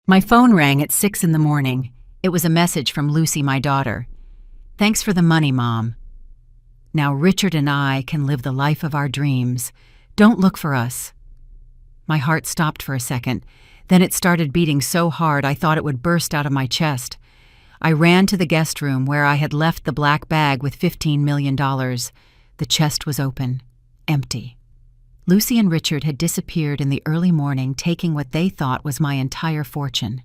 My phone rang at 6 in the morning. It was a message from Lucy, my daughter. "Thanks for the money, Mom. Now Richard and I can live the life of our dreams. Don't look for us." My heart stopped for a second. Then it started beating so hard I thought it would burst out of my chest. I ran to the guest room where I had left the black bag with $15 million. The chest was open, empty. Lucy and Richard had disappeared in the early morning, taking what they thought was my entire fortune.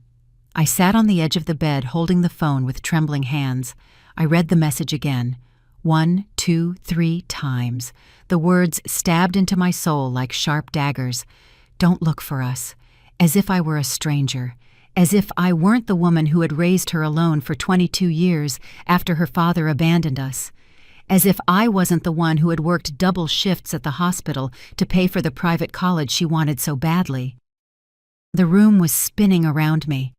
I sat on the edge of the bed holding the phone with trembling hands. I read the message again. 1, 2, 3 times. The words stabbed into my soul like sharp daggers. Don't look for us. As if I were a stranger. As if I weren't the woman who had raised her alone for 22 years after her father abandoned us. As if I wasn't the one who had worked double shifts at the hospital to pay for the private college she wanted so badly. The room was spinning around me.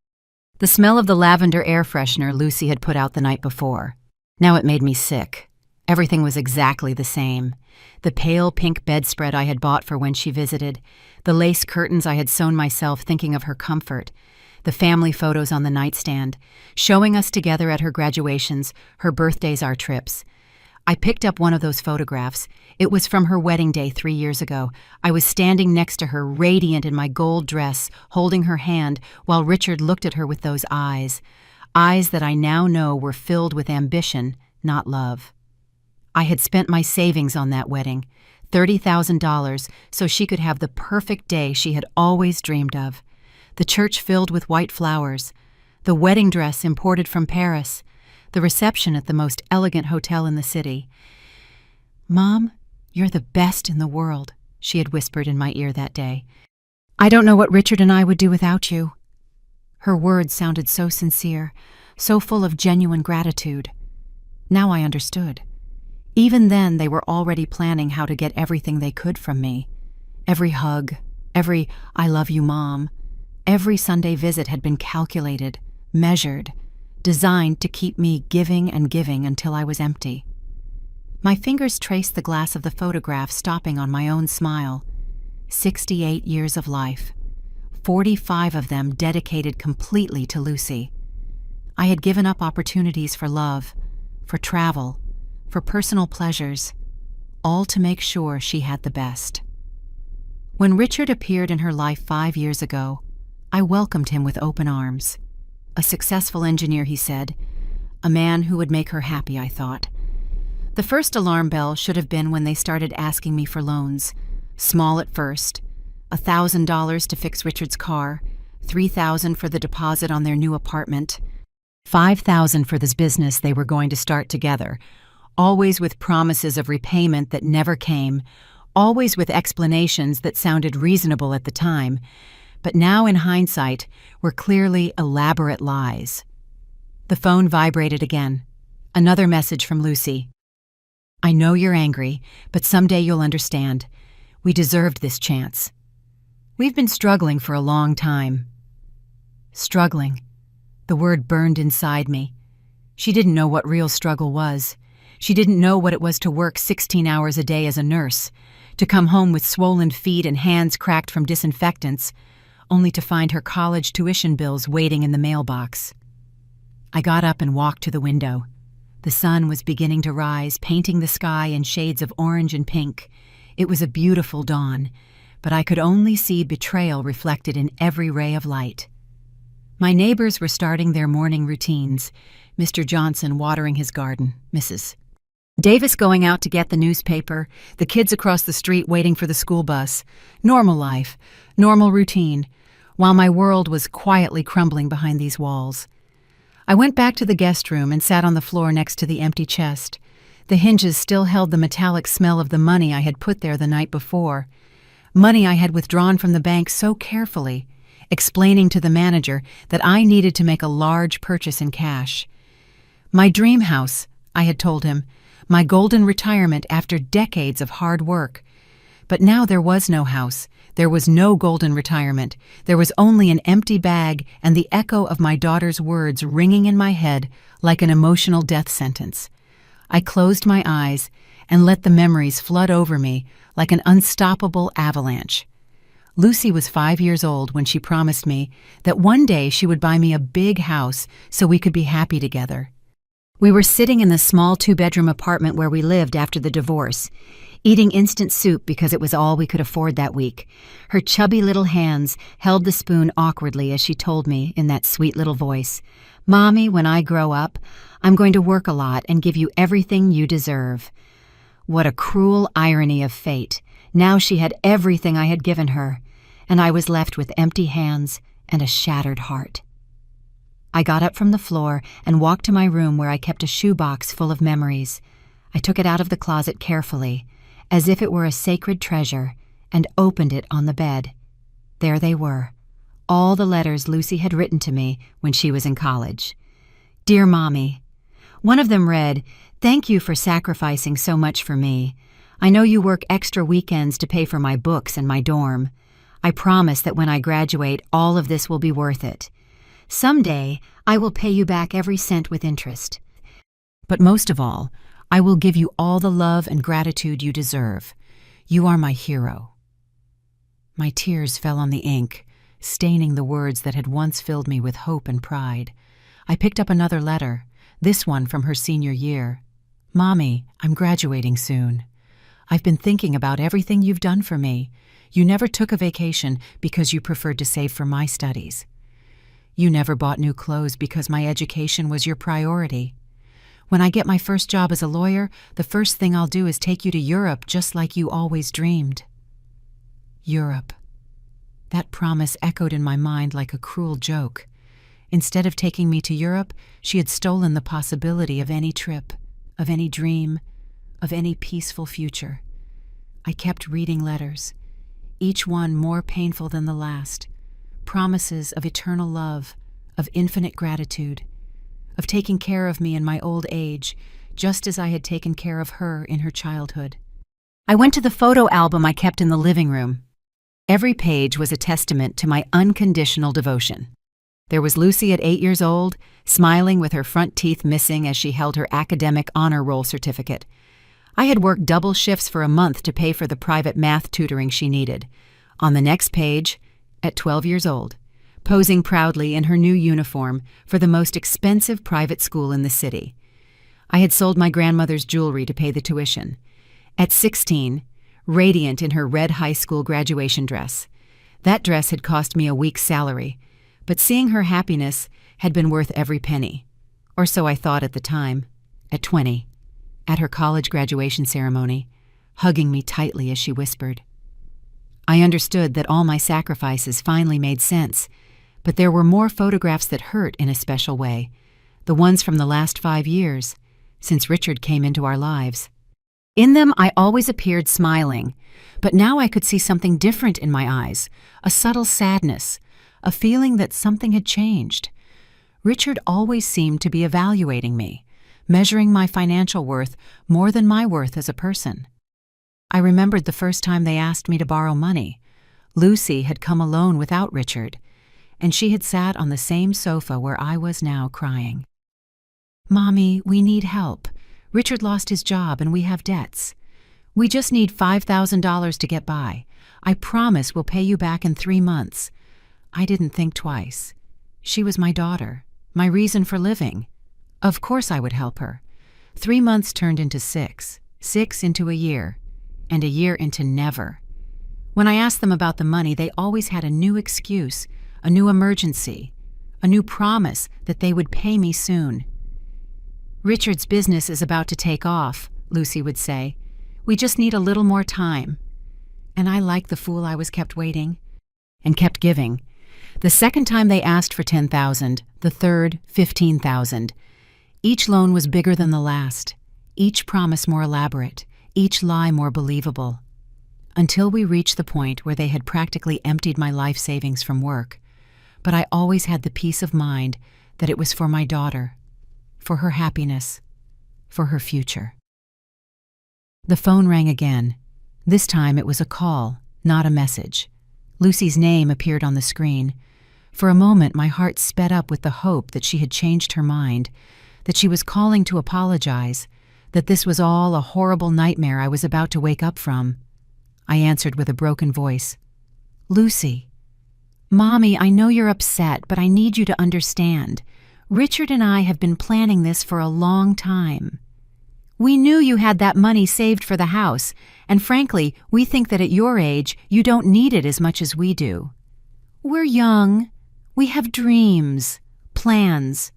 The smell of the lavender air freshener Lucy had put out the night before. Now it made me sick. Everything was exactly the same. The pale pink bedspread I had bought for when she visited, the lace curtains I had sewn myself thinking of her comfort, the family photos on the nightstand, showing us together at her graduations, her birthdays, our trips. I picked up one of those photographs. It was from her wedding day 3 years ago. I was standing next to her, radiant in my gold dress, holding her hand, while Richard looked at her with those eyes that I now know were filled with ambition, not love. I had spent my savings on that wedding, $30,000, so she could have the perfect day she had always dreamed of. The church filled with white flowers, the wedding dress imported from Paris, the reception at the most elegant hotel in the city. "Mom, you're the best in the world," she had whispered in my ear that day. "I don't know what Richard and I would do without you." Her words sounded so sincere, so full of genuine gratitude. Now I understood. Even then, they were already planning how to get everything they could from me. Every hug, every "I love you, Mom," every Sunday visit had been calculated, measured, designed to keep me giving and giving until I was empty. My fingers traced the glass of the photograph, stopping on my own smile. 68 years of life, 45 of them dedicated completely to Lucy. I had given up opportunities for love, for travel, for personal pleasures, all to make sure she had the best. When Richard appeared in her life 5 years ago, I welcomed him with open arms. A successful engineer, he said. A man who would make her happy, I thought. The first alarm bell should have been when they started asking me for loans. Small at first. $1,000 to fix Richard's car, $3,000 for the deposit on their new apartment, $5,000 for this business they were going to start together, always with promises of repayment that never came, always with explanations that sounded reasonable at the time, but now in hindsight were clearly elaborate lies. The phone vibrated again. Another message from Lucy. "I know you're angry, but someday you'll understand. We deserved this chance. We've been struggling for a long time." Struggling. The word burned inside me. She didn't know what real struggle was. She didn't know what it was to work 16 hours a day as a nurse, to come home with swollen feet and hands cracked from disinfectants, only to find her college tuition bills waiting in the mailbox. I got up and walked to the window. The sun was beginning to rise, painting the sky in shades of orange and pink. It was a beautiful dawn, but I could only see betrayal reflected in every ray of light. My neighbors were starting their morning routines. Mr. Johnson watering his garden, Mrs. Davis going out to get the newspaper, the kids across the street waiting for the school bus. Normal life, normal routine, while my world was quietly crumbling behind these walls. I went back to the guest room and sat on the floor next to the empty chest. The hinges still held the metallic smell of the money I had put there the night before. Money I had withdrawn from the bank so carefully, explaining to the manager that I needed to make a large purchase in cash. My dream house, I had told him, my golden retirement after decades of hard work. But now there was no house, there was no golden retirement, there was only an empty bag and the echo of my daughter's words ringing in my head like an emotional death sentence. I closed my eyes and let the memories flood over me like an unstoppable avalanche. Lucy was 5 years old when she promised me that one day she would buy me a big house so we could be happy together. We were sitting in the small 2-bedroom apartment where we lived after the divorce, eating instant soup because it was all we could afford that week. Her chubby little hands held the spoon awkwardly as she told me in that sweet little voice, "Mommy, when I grow up, I'm going to work a lot and give you everything you deserve." What a cruel irony of fate. Now she had everything I had given her, and I was left with empty hands and a shattered heart. I got up from the floor and walked to my room where I kept a shoebox full of memories. I took it out of the closet carefully, as if it were a sacred treasure, and opened it on the bed. There they were, all the letters Lucy had written to me when she was in college. "Dear Mommy," one of them read, "Thank you for sacrificing so much for me. I know you work extra weekends to pay for my books and my dorm. I promise that when I graduate, all of this will be worth it. Someday, I will pay you back every cent with interest. But most of all, I will give you all the love and gratitude you deserve. You are my hero." My tears fell on the ink, staining the words that had once filled me with hope and pride. I picked up another letter, this one from her senior year. "Mommy, I'm graduating soon. I've been thinking about everything you've done for me. You never took a vacation because you preferred to save for my studies. You never bought new clothes because my education was your priority. When I get my first job as a lawyer, the first thing I'll do is take you to Europe just like you always dreamed." Europe. That promise echoed in my mind like a cruel joke. Instead of taking me to Europe, she had stolen the possibility of any trip, of any dream, of any peaceful future. I kept reading letters, each one more painful than the last. Promises of eternal love, of infinite gratitude, of taking care of me in my old age, just as I had taken care of her in her childhood. I went to the photo album I kept in the living room. Every page was a testament to my unconditional devotion. There was Lucy at 8 years old, smiling with her front teeth missing as she held her academic honor roll certificate. I had worked double shifts for a month to pay for the private math tutoring she needed. On the next page, at 12 years old, posing proudly in her new uniform for the most expensive private school in the city. I had sold my grandmother's jewelry to pay the tuition. At 16, radiant in her red high school graduation dress. That dress had cost me a week's salary, but seeing her happiness had been worth every penny. Or so I thought at the time. At 20, at her college graduation ceremony, hugging me tightly as she whispered. I understood that all my sacrifices finally made sense, but there were more photographs that hurt in a special way, the ones from the last 5 years, since Richard came into our lives. In them, I always appeared smiling, but now I could see something different in my eyes, a subtle sadness, a feeling that something had changed. Richard always seemed to be evaluating me, measuring my financial worth more than my worth as a person. I remembered the first time they asked me to borrow money. Lucy had come alone without Richard, and she had sat on the same sofa where I was now crying. "Mommy, we need help. Richard lost his job and we have debts. We just need $5,000 to get by. I promise we'll pay you back in 3 months. I didn't think twice. She was my daughter, my reason for living. Of course I would help her. 3 months turned into 6, 6 into a year, and a year into never. When I asked them about the money, they always had a new excuse, a new emergency, a new promise that they would pay me soon. Richard's business is about to take off, Lucy would say. We just need a little more time. And I, like the fool I was, kept waiting and kept giving. The second time they asked for $10,000, the third, $15,000. Each loan was bigger than the last, each promise more elaborate, each lie more believable. Until we reached the point where they had practically emptied my life savings from work. But I always had the peace of mind that it was for my daughter, for her happiness, for her future. The phone rang again. This time it was a call, not a message. Lucy's name appeared on the screen. For a moment my heart sped up with the hope that she had changed her mind, that she was calling to apologize, that this was all a horrible nightmare I was about to wake up from. I answered with a broken voice. Lucy. Mommy, I know you're upset, but I need you to understand. Richard and I have been planning this for a long time. We knew you had that money saved for the house, and frankly, we think that at your age, you don't need it as much as we do. We're young. We have dreams, plans.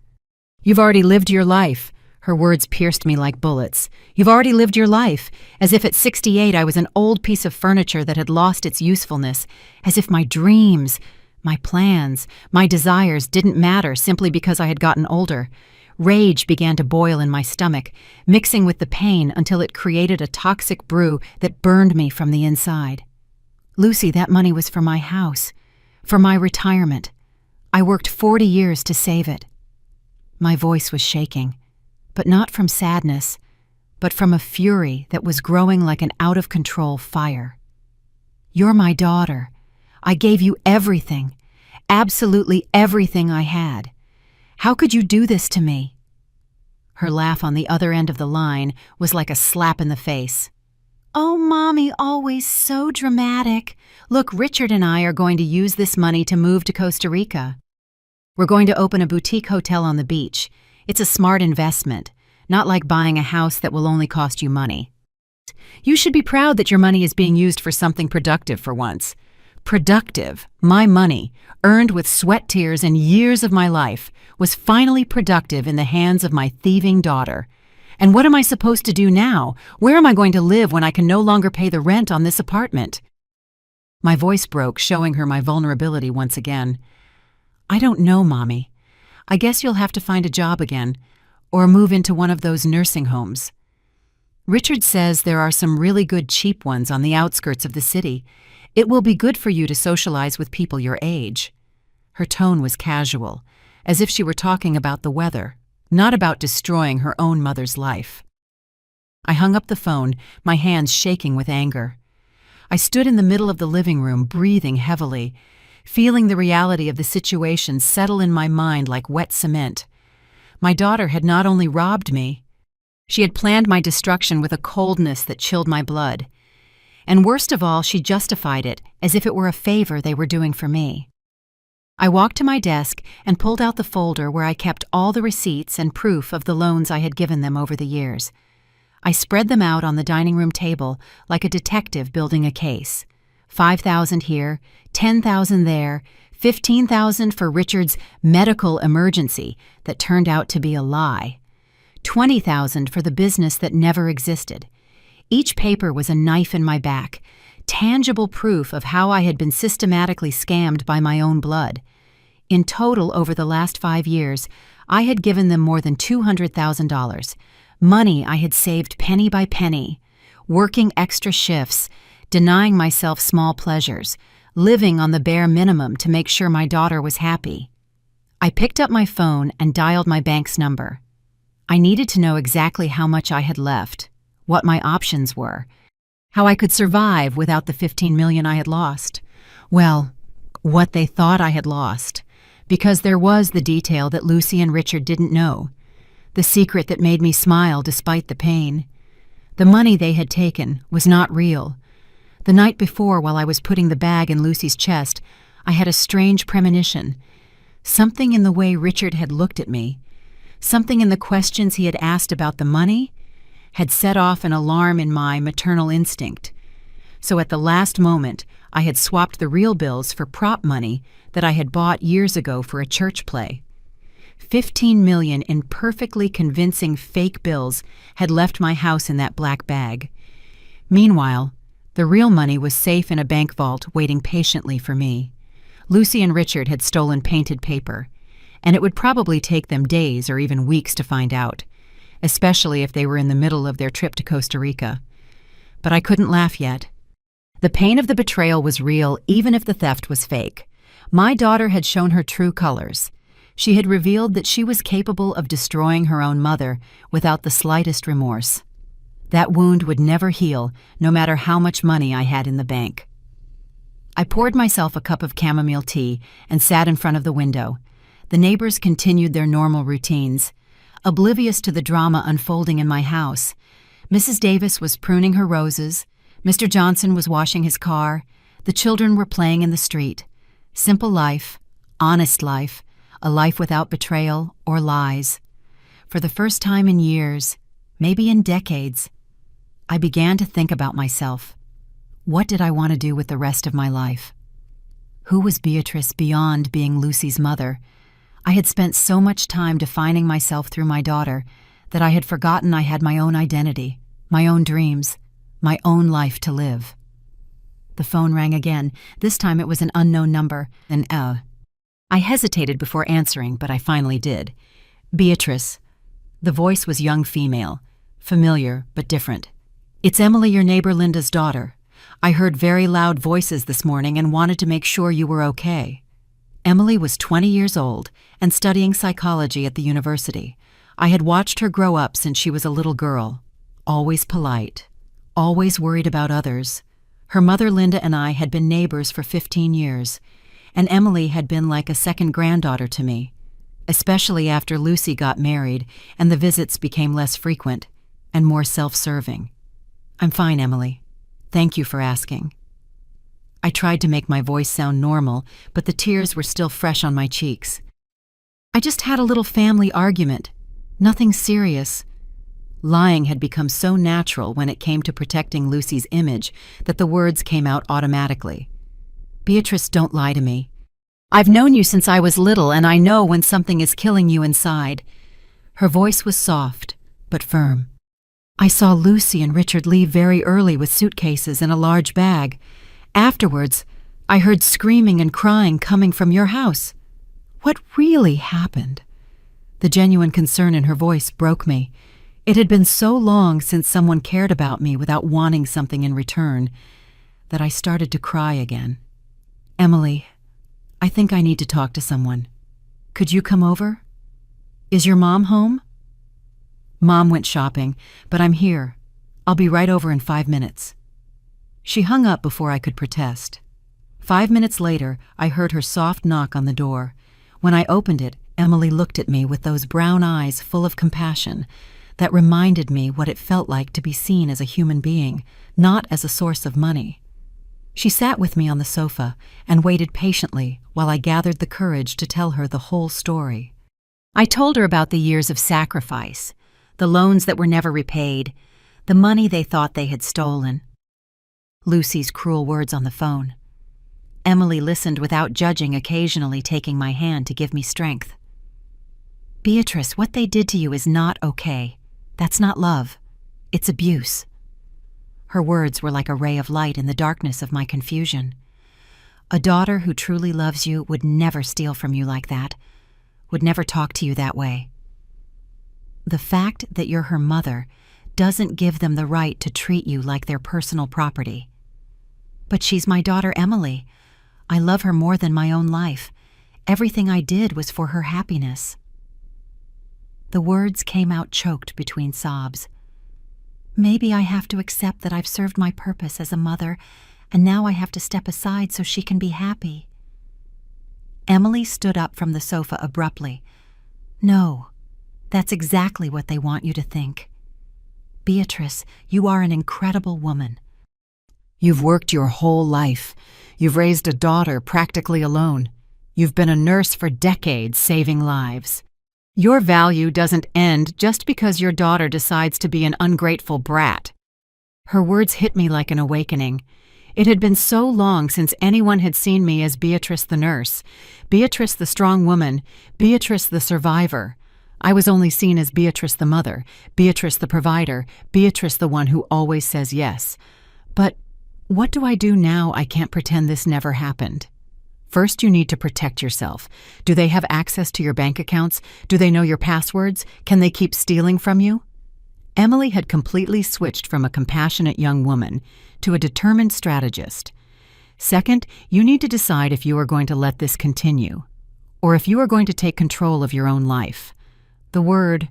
You've already lived your life. Her words pierced me like bullets. You've already lived your life, as if at 68 I was an old piece of furniture that had lost its usefulness, as if my dreams, my plans, my desires didn't matter simply because I had gotten older. Rage began to boil in my stomach, mixing with the pain until it created a toxic brew that burned me from the inside. Lucy, that money was for my house, for my retirement. I worked 40 years to save it. My voice was shaking, but not from sadness, but from a fury that was growing like an out-of-control fire. You're my daughter. I gave you everything, absolutely everything I had. How could you do this to me? Her laugh on the other end of the line was like a slap in the face. Oh, Mommy, always so dramatic. Look, Richard and I are going to use this money to move to Costa Rica. We're going to open a boutique hotel on the beach. It's a smart investment, not like buying a house that will only cost you money. You should be proud that your money is being used for something productive for once. Productive, my money, earned with sweat, tears, and years of my life, was finally productive in the hands of my thieving daughter. And what am I supposed to do now? Where am I going to live when I can no longer pay the rent on this apartment? My voice broke, showing her my vulnerability once again. I don't know, Mommy. I guess you'll have to find a job again, or move into one of those nursing homes. Richard says there are some really good cheap ones on the outskirts of the city. It will be good for you to socialize with people your age. Her tone was casual, as if she were talking about the weather, not about destroying her own mother's life. I hung up the phone, my hands shaking with anger. I stood in the middle of the living room, breathing heavily, feeling the reality of the situation settle in my mind like wet cement. My daughter had not only robbed me, she had planned my destruction with a coldness that chilled my blood. And worst of all, she justified it as if it were a favor they were doing for me. I walked to my desk and pulled out the folder where I kept all the receipts and proof of the loans I had given them over the years. I spread them out on the dining room table like a detective building a case. 5,000 here, 10,000 there, 15,000 for Richard's medical emergency that turned out to be a lie, 20,000 for the business that never existed. Each paper was a knife in my back, tangible proof of how I had been systematically scammed by my own blood. In total, over the last 5 years, I had given them more than $200,000, money I had saved penny by penny, working extra shifts, denying myself small pleasures, living on the bare minimum to make sure my daughter was happy. I picked up my phone and dialed my bank's number. I needed to know exactly how much I had left, what my options were, how I could survive without the $15 million I had lost. Well, what they thought I had lost, because there was the detail that Lucy and Richard didn't know, the secret that made me smile despite the pain. The money they had taken was not real. The night before, while I was putting the bag in Lucy's chest, I had a strange premonition. Something in the way Richard had looked at me, something in the questions he had asked about the money, had set off an alarm in my maternal instinct. So at the last moment, I had swapped the real bills for prop money that I had bought years ago for a church play. 15 million in perfectly convincing fake bills had left my house in that black bag. Meanwhile, the real money was safe in a bank vault waiting patiently for me. Lucy and Richard had stolen painted paper, and it would probably take them days or even weeks to find out, especially if they were in the middle of their trip to Costa Rica. But I couldn't laugh yet. The pain of the betrayal was real, even if the theft was fake. My daughter had shown her true colors. She had revealed that she was capable of destroying her own mother without the slightest remorse. That wound would never heal, no matter how much money I had in the bank. I poured myself a cup of chamomile tea and sat in front of the window. The neighbors continued their normal routines, oblivious to the drama unfolding in my house. Mrs. Davis was pruning her roses, Mr. Johnson was washing his car, The children were playing in the street. Simple life, honest life, a life without betrayal or lies. For the first time in years, maybe in decades, I began to think about myself. What did I want to do with the rest of my life? Who was Beatrice beyond being Lucy's mother? I had spent so much time defining myself through my daughter that I had forgotten I had my own identity, my own dreams, my own life to live. The phone rang again. This time it was an unknown number, I hesitated before answering, but I finally did. Beatrice. The voice was young female, familiar but different. It's Emily, your neighbor Linda's daughter. I heard very loud voices this morning and wanted to make sure you were okay. Emily was 20 years old and studying psychology at the university. I had watched her grow up since she was a little girl, always polite, always worried about others. Her mother Linda and I had been neighbors for 15 years, and Emily had been like a second granddaughter to me, especially after Lucy got married and the visits became less frequent and more self-serving. I'm fine, Emily. Thank you for asking. I tried to make my voice sound normal, but the tears were still fresh on my cheeks. I just had a little family argument. Nothing serious. Lying had become so natural when it came to protecting Lucy's image that the words came out automatically. Beatrice, don't lie to me. I've known you since I was little, and I know when something is killing you inside. Her voice was soft, but firm. I saw Lucy and Richard leave very early with suitcases and a large bag. Afterwards, I heard screaming and crying coming from your house. What really happened? The genuine concern in her voice broke me. It had been so long since someone cared about me without wanting something in return that I started to cry again. Emily, I think I need to talk to someone. Could you come over? Is your mom home? Mom went shopping, but I'm here. I'll be right over in 5 minutes. She hung up before I could protest. 5 minutes later, I heard her soft knock on the door. When I opened it, Emily looked at me with those brown eyes full of compassion that reminded me what it felt like to be seen as a human being, not as a source of money. She sat with me on the sofa and waited patiently while I gathered the courage to tell her the whole story. I told her about the years of sacrifice, the loans that were never repaid, the money they thought they had stolen. Lucy's cruel words on the phone. Emily listened without judging, occasionally taking my hand to give me strength. Beatrice, what they did to you is not okay. That's not love. It's abuse. Her words were like a ray of light in the darkness of my confusion. A daughter who truly loves you would never steal from you like that, would never talk to you that way. The fact that you're her mother doesn't give them the right to treat you like their personal property. But she's my daughter, Emily. I love her more than my own life. Everything I did was for her happiness. The words came out choked between sobs. Maybe I have to accept that I've served my purpose as a mother, and now I have to step aside so she can be happy. Emily stood up from the sofa abruptly. No, that's exactly what they want you to think. Beatrice, you are an incredible woman. You've worked your whole life. You've raised a daughter practically alone. You've been a nurse for decades, saving lives. Your value doesn't end just because your daughter decides to be an ungrateful brat. Her words hit me like an awakening. It had been so long since anyone had seen me as Beatrice the nurse, Beatrice the strong woman, Beatrice the survivor. I was only seen as Beatrice the mother, Beatrice the provider, Beatrice the one who always says yes. But what do I do now? I can't pretend this never happened. First, you need to protect yourself. Do they have access to your bank accounts? Do they know your passwords? Can they keep stealing from you? Emily had completely switched from a compassionate young woman to a determined strategist. Second, you need to decide if you are going to let this continue, or if you are going to take control of your own life. The word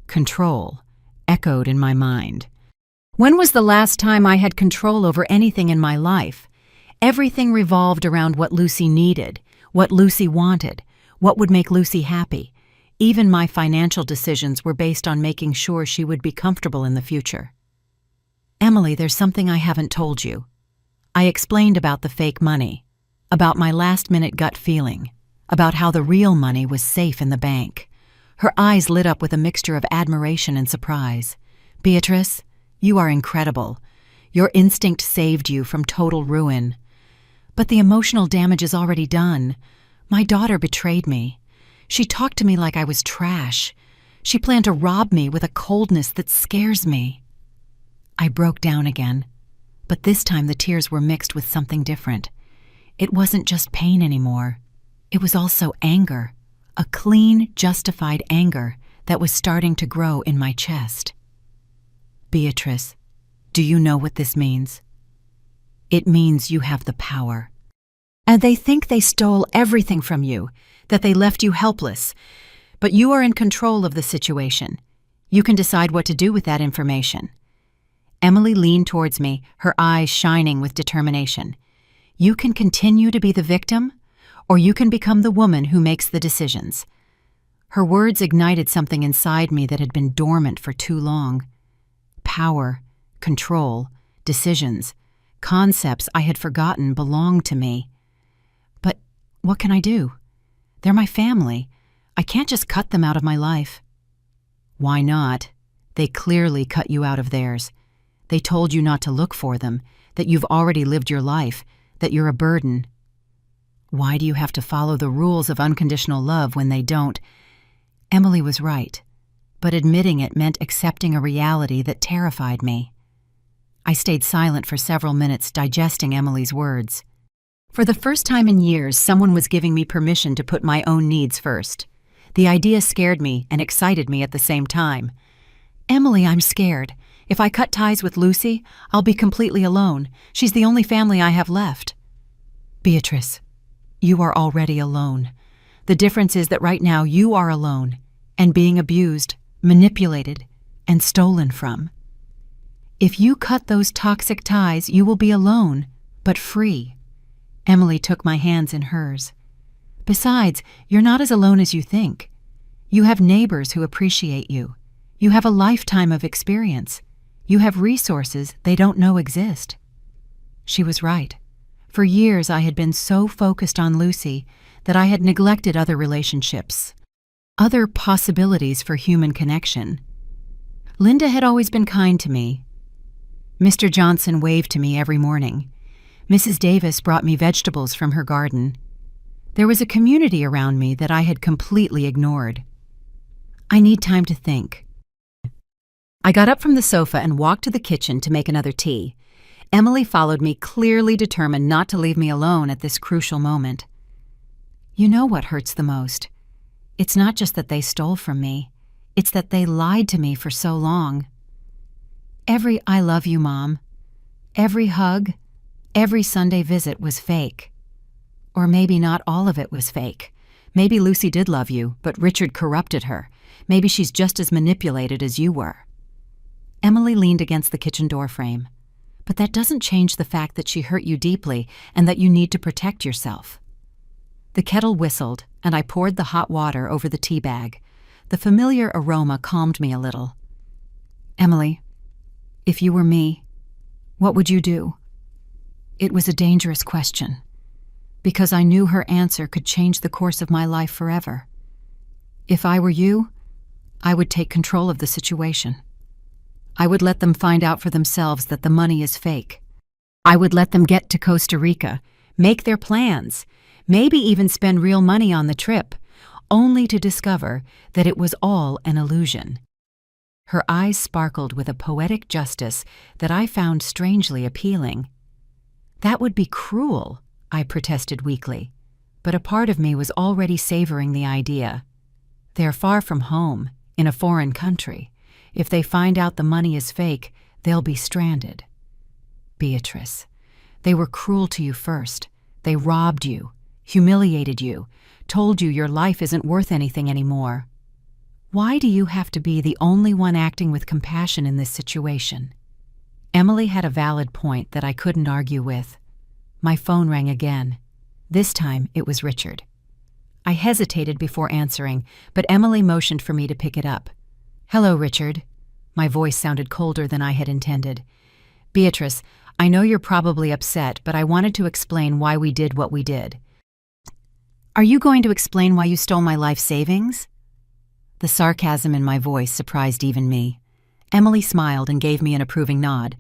control echoed in my mind. When was the last time I had control over anything in my life? Everything revolved around what Lucy needed, what Lucy wanted, what would make Lucy happy. Even my financial decisions were based on making sure she would be comfortable in the future. Emily, there's something I haven't told you. I explained about the fake money, about my last-minute gut feeling, about how the real money was safe in the bank. Her eyes lit up with a mixture of admiration and surprise. "Beatrice, you are incredible. Your instinct saved you from total ruin. But the emotional damage is already done. My daughter betrayed me. She talked to me like I was trash. She planned to rob me with a coldness that scares me." I broke down again, but this time the tears were mixed with something different. It wasn't just pain anymore. It was also anger, a clean, justified anger that was starting to grow in my chest. "Beatrice, do you know what this means? It means you have the power. And they think they stole everything from you, that they left you helpless. But you are in control of the situation. You can decide what to do with that information." Emily leaned towards me, her eyes shining with determination. "You can continue to be the victim, or you can become the woman who makes the decisions." Her words ignited something inside me that had been dormant for too long. Power, control, decisions, concepts I had forgotten belonged to me. But what can I do? They're my family. I can't just cut them out of my life. "Why not? They clearly cut you out of theirs. They told you not to look for them, that you've already lived your life, that you're a burden. Why do you have to follow the rules of unconditional love when they don't?" Emily was right, but admitting it meant accepting a reality that terrified me. I stayed silent for several minutes, digesting Emily's words. For the first time in years, someone was giving me permission to put my own needs first. The idea scared me and excited me at the same time. "Emily, I'm scared. If I cut ties with Lucy, I'll be completely alone. She's the only family I have left." "Beatrice, you are already alone. The difference is that right now you are alone and being abused, manipulated, and stolen from. If you cut those toxic ties, you will be alone, but free." Emily took my hands in hers. "Besides, you're not as alone as you think. You have neighbors who appreciate you. You have a lifetime of experience. You have resources they don't know exist." She was right. For years I had been so focused on Lucy that I had neglected other relationships, other possibilities for human connection. Linda had always been kind to me. Mr. Johnson waved to me every morning. Mrs. Davis brought me vegetables from her garden. There was a community around me that I had completely ignored. "I need time to think." I got up from the sofa and walked to the kitchen to make another tea. Emily followed me, clearly determined not to leave me alone at this crucial moment. "You know what hurts the most? It's not just that they stole from me. It's that they lied to me for so long. Every 'I love you, Mom,' every hug, every Sunday visit was fake. Or maybe not all of it was fake. Maybe Lucy did love you, but Richard corrupted her. Maybe she's just as manipulated as you were." Emily leaned against the kitchen door frame. "But that doesn't change the fact that she hurt you deeply and that you need to protect yourself." The kettle whistled, and I poured the hot water over the tea bag. The familiar aroma calmed me a little. "Emily, if you were me, what would you do?" It was a dangerous question, because I knew her answer could change the course of my life forever. If I were you, I would take control of the situation. I would let them find out for themselves that the money is fake. I would let them get to Costa Rica, make their plans, maybe even spend real money on the trip, only to discover that it was all an illusion. Her eyes sparkled with a poetic justice that I found strangely appealing. "That would be cruel," I protested weakly, but a part of me was already savoring the idea. They're far from home, in a foreign country. If they find out the money is fake, they'll be stranded. "Beatrice, they were cruel to you first. They robbed you, humiliated you, told you your life isn't worth anything anymore. Why do you have to be the only one acting with compassion in this situation?" Emily had a valid point that I couldn't argue with. My phone rang again. This time it was Richard. I hesitated before answering, but Emily motioned for me to pick it up. "Hello, Richard." My voice sounded colder than I had intended. "Beatrice, I know you're probably upset, but I wanted to explain why we did what we did. Are you going to explain why you stole my life savings? The sarcasm in my voice surprised even me. Emily smiled and gave me an approving nod.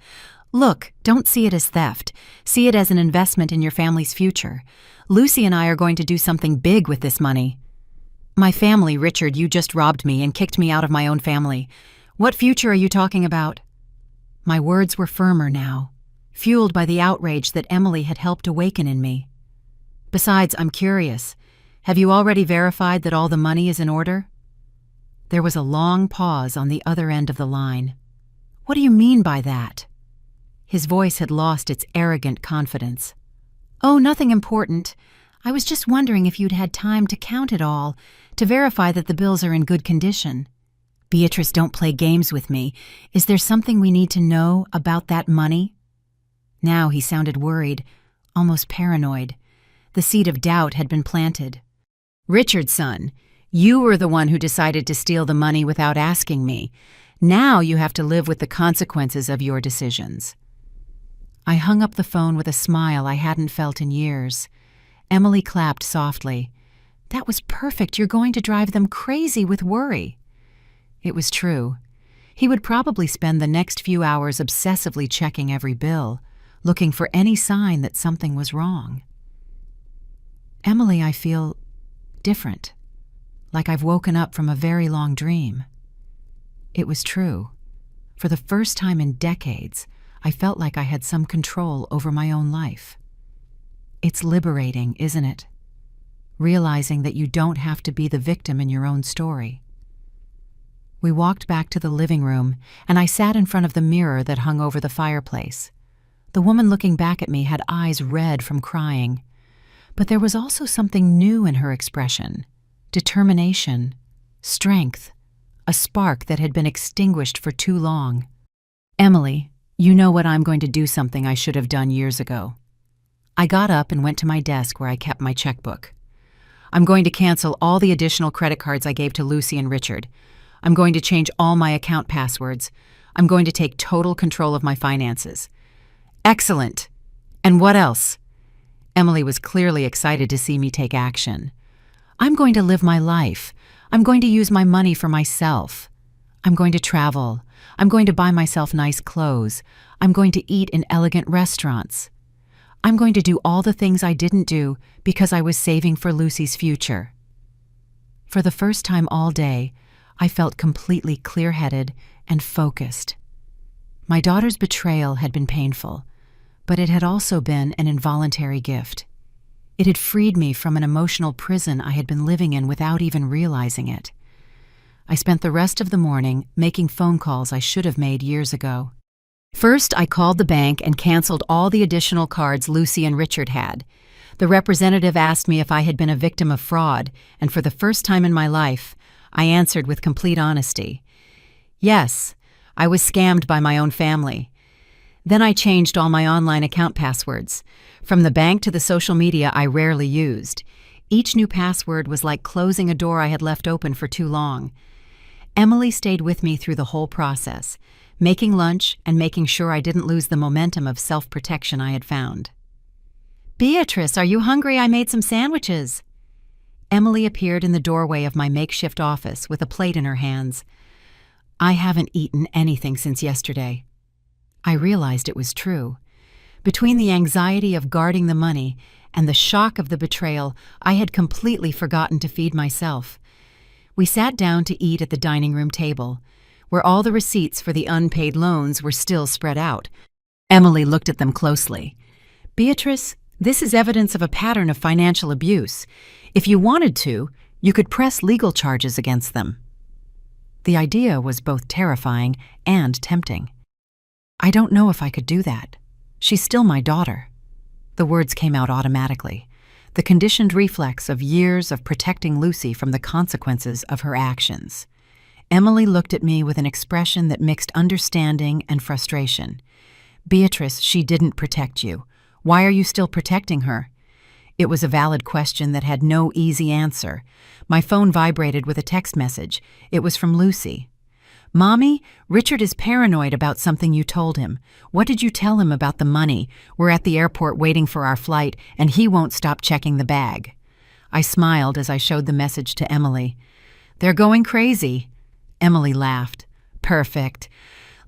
Look, don't see it as theft. See it as an investment in your family's future. Lucy and I are going to do something big with this money. My family, Richard, you just robbed me and kicked me out of my own family. What future are you talking about? My words were firmer now, fueled by the outrage that Emily had helped awaken in me. Besides, I'm curious. Have you already verified that all the money is in order? There was a long pause on the other end of the line. What do you mean by that? His voice had lost its arrogant confidence. Oh, nothing important. I was just wondering if you'd had time to count it all, to verify that the bills are in good condition. Beatrice, don't play games with me. Is there something we need to know about that money? Now he sounded worried, almost paranoid. The seed of doubt had been planted. Richard, son, you were the one who decided to steal the money without asking me. Now you have to live with the consequences of your decisions. I hung up the phone with a smile I hadn't felt in years. Emily clapped softly. That was perfect. You're going to drive them crazy with worry. It was true. He would probably spend the next few hours obsessively checking every bill, looking for any sign that something was wrong. Emily, I feel different, like I've woken up from a very long dream. It was true. For the first time in decades, I felt like I had some control over my own life. It's liberating, isn't it? Realizing that you don't have to be the victim in your own story. We walked back to the living room, and I sat in front of the mirror that hung over the fireplace. The woman looking back at me had eyes red from crying. But there was also something new in her expression. Determination, strength, a spark that had been extinguished for too long. Emily, you know what, I'm going to do something I should have done years ago. I got up and went to my desk where I kept my checkbook. I'm going to cancel all the additional credit cards I gave to Lucy and Richard. I'm going to change all my account passwords. I'm going to take total control of my finances. Excellent. And what else? Emily was clearly excited to see me take action. I'm going to live my life. I'm going to use my money for myself. I'm going to travel. I'm going to buy myself nice clothes. I'm going to eat in elegant restaurants. I'm going to do all the things I didn't do because I was saving for Lucy's future. For the first time all day, I felt completely clear-headed and focused. My daughter's betrayal had been painful, but it had also been an involuntary gift. It had freed me from an emotional prison I had been living in without even realizing it. I spent the rest of the morning making phone calls I should have made years ago. First, I called the bank and canceled all the additional cards Lucy and Richard had. The representative asked me if I had been a victim of fraud, and for the first time in my life, I answered with complete honesty. Yes, I was scammed by my own family. Then I changed all my online account passwords. From the bank to the social media I rarely used. Each new password was like closing a door I had left open for too long. Emily stayed with me through the whole process, making lunch and making sure I didn't lose the momentum of self-protection I had found. Beatrice, are you hungry? I made some sandwiches. Emily appeared in the doorway of my makeshift office with a plate in her hands. I haven't eaten anything since yesterday. I realized it was true. Between the anxiety of guarding the money and the shock of the betrayal, I had completely forgotten to feed myself. We sat down to eat at the dining room table, where all the receipts for the unpaid loans were still spread out. Emily looked at them closely. Beatrice, this is evidence of a pattern of financial abuse. If you wanted to, you could press legal charges against them. The idea was both terrifying and tempting. I don't know if I could do that. She's still my daughter. The words came out automatically, the conditioned reflex of years of protecting Lucy from the consequences of her actions. Emily looked at me with an expression that mixed understanding and frustration. Beatrice, she didn't protect you. Why are you still protecting her? It was a valid question that had no easy answer. My phone vibrated with a text message. It was from Lucy. "Mommy, Richard is paranoid about something you told him. What did you tell him about the money? We're at the airport waiting for our flight, and he won't stop checking the bag." I smiled as I showed the message to Emily. "They're going crazy." Emily laughed. "Perfect.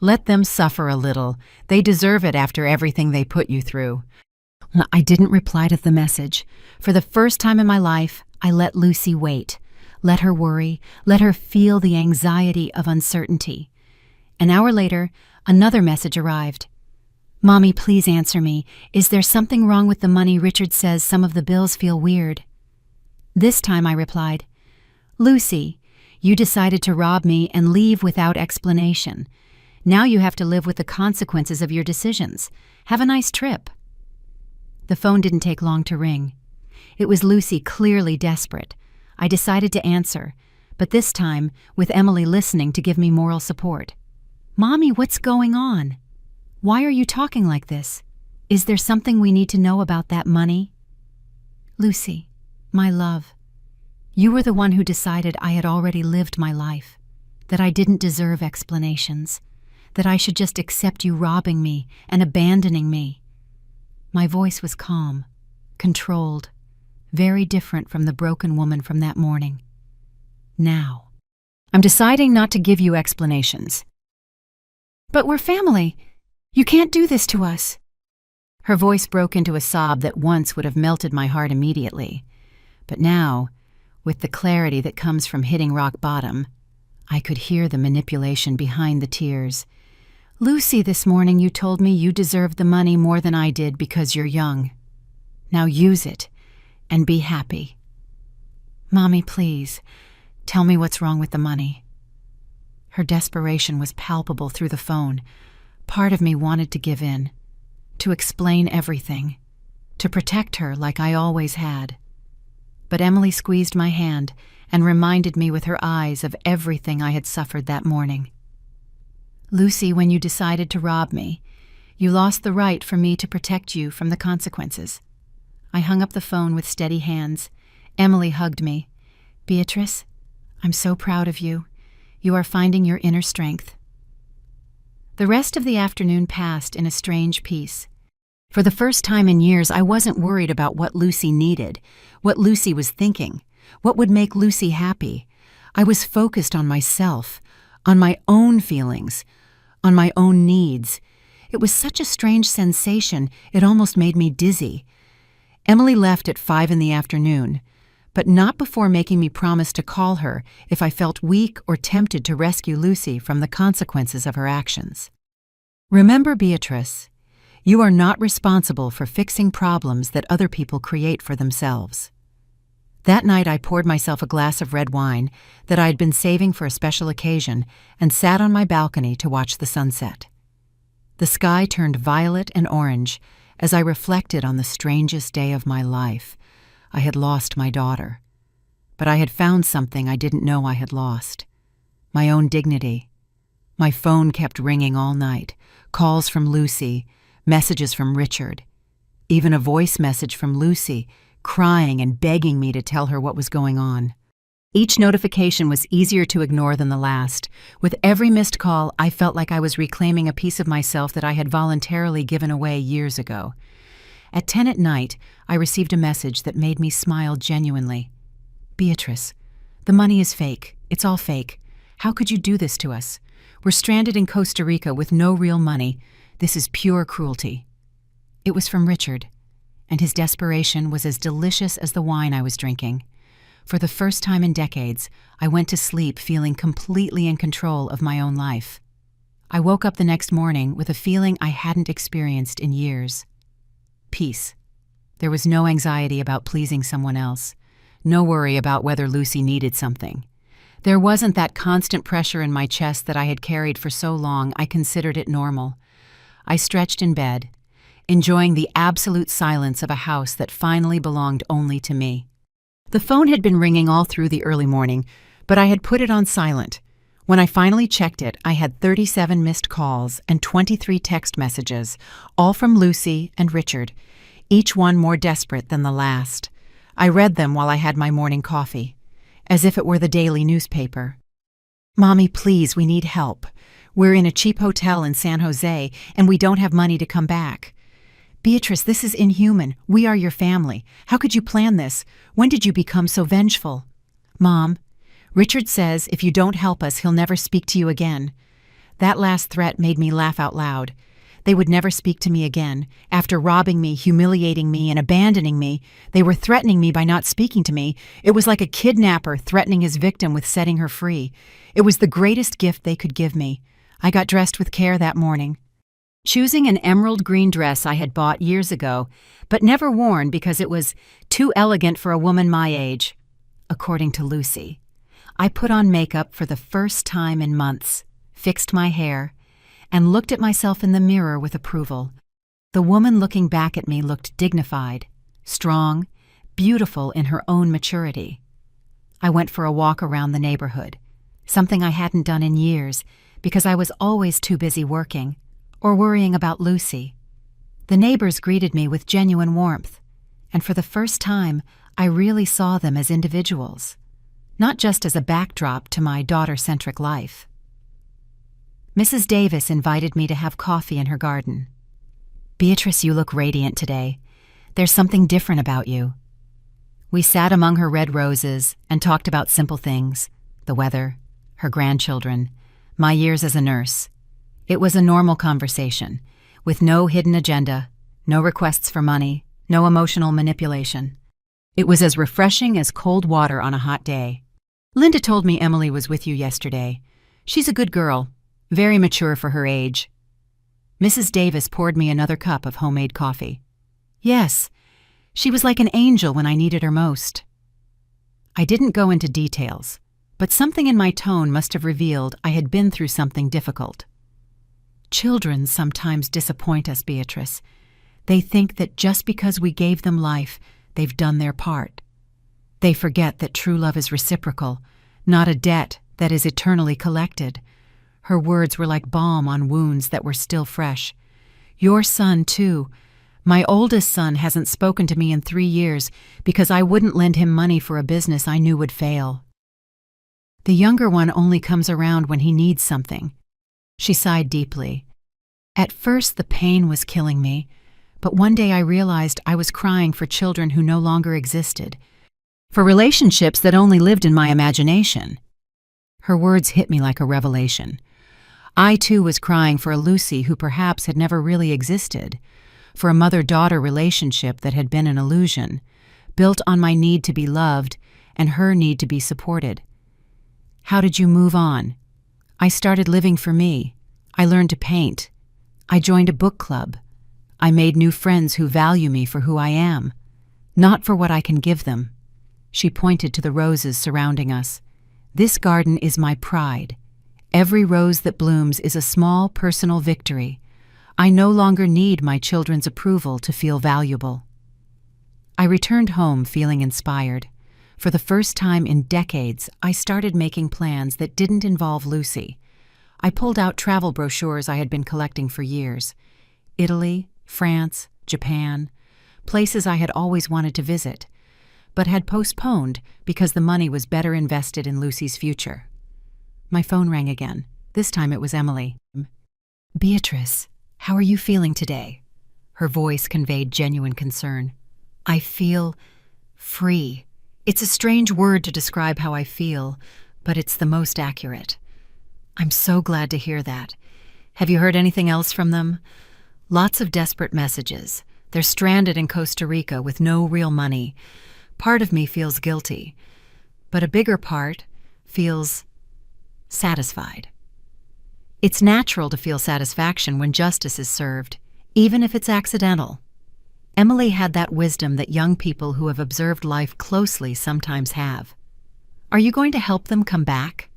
Let them suffer a little. They deserve it after everything they put you through." I didn't reply to the message. For the first time in my life, I let Lucy wait. Let her worry. Let her feel the anxiety of uncertainty. An hour later, another message arrived. "Mommy, please answer me. Is there something wrong with the money? Richard says some of the bills feel weird." This time I replied, "Lucy, you decided to rob me and leave without explanation. Now you have to live with the consequences of your decisions. Have a nice trip." The phone didn't take long to ring. It was Lucy, clearly desperate. I decided to answer, but this time with Emily listening to give me moral support. "Mommy, what's going on? Why are you talking like this? Is there something we need to know about that money?" "Lucy, my love, you were the one who decided I had already lived my life, that I didn't deserve explanations, that I should just accept you robbing me and abandoning me." My voice was calm, controlled, very different from the broken woman from that morning. "Now, I'm deciding not to give you explanations." "But we're family. You can't do this to us." Her voice broke into a sob that once would have melted my heart immediately. But now, with the clarity that comes from hitting rock bottom, I could hear the manipulation behind the tears. "Lucy, this morning you told me you deserved the money more than I did because you're young. Now use it and be happy. Mommy, please, tell me what's wrong with the money." Her desperation was palpable through the phone. Part of me wanted to give in, to explain everything, to protect her like I always had. But Emily squeezed my hand and reminded me with her eyes of everything I had suffered that morning. "Lucy, when you decided to rob me, you lost the right for me to protect you from the consequences." I hung up the phone with steady hands. Emily hugged me. "Beatrice, I'm so proud of you. You are finding your inner strength." The rest of the afternoon passed in a strange peace. For the first time in years, I wasn't worried about what Lucy needed, what Lucy was thinking, what would make Lucy happy. I was focused on myself, on my own feelings, on my own needs. It was such a strange sensation, it almost made me dizzy. Emily left at 5 in the afternoon, but not before making me promise to call her if I felt weak or tempted to rescue Lucy from the consequences of her actions. "Remember, Beatrice, you are not responsible for fixing problems that other people create for themselves." That night I poured myself a glass of red wine that I had been saving for a special occasion and sat on my balcony to watch the sunset. The sky turned violet and orange as I reflected on the strangest day of my life. I had lost my daughter, but I had found something I didn't know I had lost: my own dignity. My phone kept ringing all night, calls from Lucy, messages from Richard, even a voice message from Lucy, crying and begging me to tell her what was going on. Each notification was easier to ignore than the last. With every missed call, I felt like I was reclaiming a piece of myself that I had voluntarily given away years ago. At 10 at night, I received a message that made me smile genuinely. "Beatrice, the money is fake. It's all fake. How could you do this to us? We're stranded in Costa Rica with no real money. This is pure cruelty." It was from Richard, and his desperation was as delicious as the wine I was drinking. For the first time in decades, I went to sleep feeling completely in control of my own life. I woke up the next morning with a feeling I hadn't experienced in years. Peace. There was no anxiety about pleasing someone else, no worry about whether Lucy needed something. There wasn't that constant pressure in my chest that I had carried for so long I considered it normal. I stretched in bed, enjoying the absolute silence of a house that finally belonged only to me. The phone had been ringing all through the early morning, but I had put it on silent. When I finally checked it, I had 37 missed calls and 23 text messages, all from Lucy and Richard, each one more desperate than the last. I read them while I had my morning coffee, as if it were the daily newspaper. Mommy, please, we need help. We're in a cheap hotel in San Jose, and we don't have money to come back. Beatrice, this is inhuman. We are your family. How could you plan this? When did you become so vengeful? Mom, Richard says if you don't help us, he'll never speak to you again. That last threat made me laugh out loud. They would never speak to me again. After robbing me, humiliating me, and abandoning me, they were threatening me by not speaking to me. It was like a kidnapper threatening his victim with setting her free. It was the greatest gift they could give me. I got dressed with care that morning, choosing an emerald green dress I had bought years ago, but never worn because it was too elegant for a woman my age, according to Lucy. I put on makeup for the first time in months, fixed my hair, and looked at myself in the mirror with approval. The woman looking back at me looked dignified, strong, beautiful in her own maturity. I went for a walk around the neighborhood, something I hadn't done in years because I was always too busy working or worrying about Lucy. The neighbors greeted me with genuine warmth, and for the first time, I really saw them as individuals, not just as a backdrop to my daughter-centric life. Mrs. Davis invited me to have coffee in her garden. Beatrice, you look radiant today. There's something different about you. We sat among her red roses and talked about simple things, the weather, her grandchildren, my years as a nurse. It was a normal conversation, with no hidden agenda, no requests for money, no emotional manipulation. It was as refreshing as cold water on a hot day. Linda told me Emily was with you yesterday. She's a good girl. Very mature for her age. Mrs. Davis poured me another cup of homemade coffee. Yes, she was like an angel when I needed her most. I didn't go into details, but something in my tone must have revealed I had been through something difficult. Children sometimes disappoint us, Beatrice. They think that just because we gave them life, they've done their part. They forget that true love is reciprocal, not a debt that is eternally collected. Her words were like balm on wounds that were still fresh. Your son, too. My oldest son hasn't spoken to me in 3 years because I wouldn't lend him money for a business I knew would fail. The younger one only comes around when he needs something. She sighed deeply. At first, the pain was killing me, but one day I realized I was crying for children who no longer existed, for relationships that only lived in my imagination. Her words hit me like a revelation. I, too, was crying for a Lucy who perhaps had never really existed, for a mother-daughter relationship that had been an illusion, built on my need to be loved and her need to be supported. How did you move on? I started living for me. I learned to paint. I joined a book club. I made new friends who value me for who I am, not for what I can give them. She pointed to the roses surrounding us. This garden is my pride. Every rose that blooms is a small personal victory. I no longer need my children's approval to feel valuable. I returned home feeling inspired. For the first time in decades, I started making plans that didn't involve Lucy. I pulled out travel brochures I had been collecting for years. Italy, France, Japan, places I had always wanted to visit, but had postponed because the money was better invested in Lucy's future. My phone rang again. This time it was Emily. Beatrice, how are you feeling today? Her voice conveyed genuine concern. I feel free. It's a strange word to describe how I feel, but it's the most accurate. I'm so glad to hear that. Have you heard anything else from them? Lots of desperate messages. They're stranded in Costa Rica with no real money. Part of me feels guilty, but a bigger part feels satisfied. It's natural to feel satisfaction when justice is served, even if it's accidental. Emily had that wisdom that young people who have observed life closely sometimes have. Are you going to help them come back?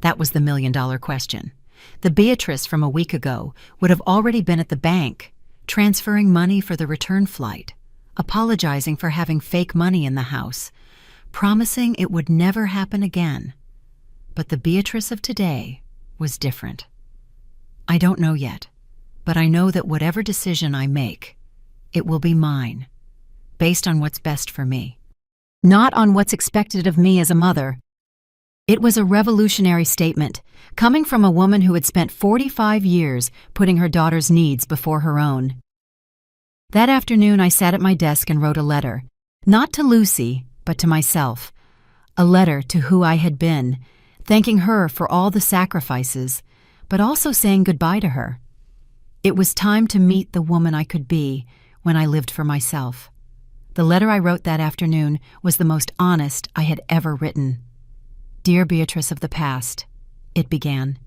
That was the million-dollar question. The Beatrice from a week ago would have already been at the bank, transferring money for the return flight, apologizing for having fake money in the house, promising it would never happen again. But the Beatrice of today was different. I don't know yet, but I know that whatever decision I make, it will be mine, based on what's best for me, not on what's expected of me as a mother. It was a revolutionary statement, coming from a woman who had spent 45 years putting her daughter's needs before her own. That afternoon, I sat at my desk and wrote a letter, not to Lucy, but to myself. A letter to who I had been, thanking her for all the sacrifices, but also saying goodbye to her. It was time to meet the woman I could be when I lived for myself. The letter I wrote that afternoon was the most honest I had ever written. Dear Beatrice of the past, it began.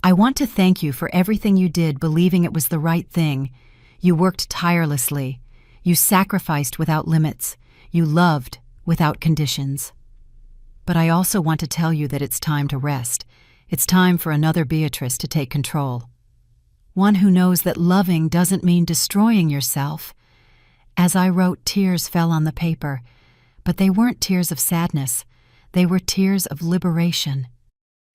I want to thank you for everything you did, believing it was the right thing. You worked tirelessly. You sacrificed without limits. You loved without conditions. But I also want to tell you that it's time to rest. It's time for another Beatrice to take control. One who knows that loving doesn't mean destroying yourself. As I wrote, tears fell on the paper, but they weren't tears of sadness. They were tears of liberation,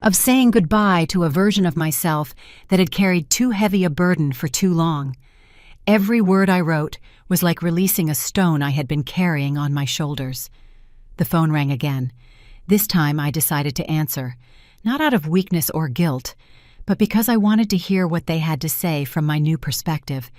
of saying goodbye to a version of myself that had carried too heavy a burden for too long. Every word I wrote was like releasing a stone I had been carrying on my shoulders. The phone rang again. This time I decided to answer, not out of weakness or guilt, but because I wanted to hear what they had to say from my new perspective.